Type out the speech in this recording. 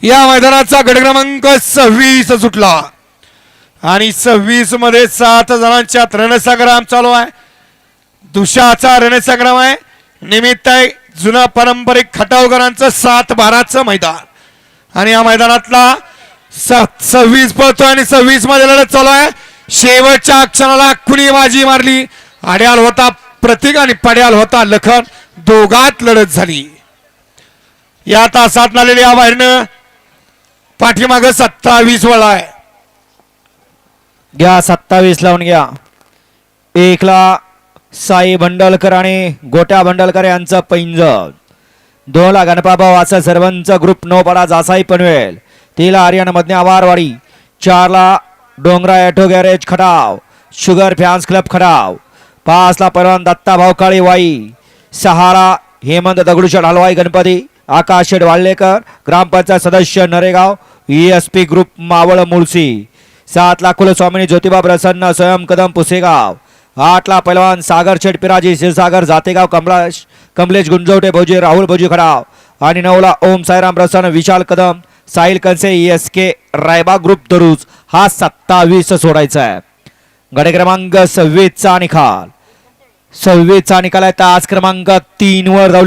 या मैदानाचा गट क्रमांक 26 सुटला आणि 26 मध्ये 7 जणांच्या रणसंग्राम चालू आहे। दुशाचा रणसंग्राम आहे। निमित्त आहे जुना पारंपरिक खटावकरांचं 7-12चं मैदान आणि या मैदानातला 26 पळतो आणि 26 मध्ये लढत चालू आहे। शेवटच्या क्षणाला कुणी बाजी मारली, आड्याल होता प्रतीक आणि पड्याल होता लखन, दोघात लढत झाली। या तासात आलेली या बाहेरनं पाठीमाग 27 वळा आहे। घ्या 27 लावून घ्या। एकला साई भंडलकर आणि गोट्या भंडलकर यांचं पैंजण, 2 ला गणपाबा वाचा सर्वांचा ग्रुप 9 पडा जासाई पनवेल, 3 ला हरियाणा मधने आवारवाडी, 4 ला डोंगरा auto garage Khatav, sugar fans club Khatav, 5 ला परवान दत्ता भावकाळी वाई, 6 ला हेमंत दगडूशेठ हलवाई गणपती, आकाश शेठ वाळलेकर ग्रामपंचायत सदस्य नरेगाव, ESP ग्रुप मावळ मुळशी, 7 ला कुलस्वामिनी ज्योतिबा प्रसन्न स्वयं कदम पुसेगाव, 8 ला पैलवान सागर शेठ पिराजी शिरसागर जातेगाव कमलेश गुंजवटे भोजी राहुल भोजी खडाव आणि 9 ला ओम साईराम प्रसन्न विशाल कदम साहिल कंसे ESK रायबा ग्रुप दरुज। हा 27 सोडायचा आहे। गट क्रमांक 26 चा निकाल, 26 चा निकाल आहे। तास क्रमांक 3 वर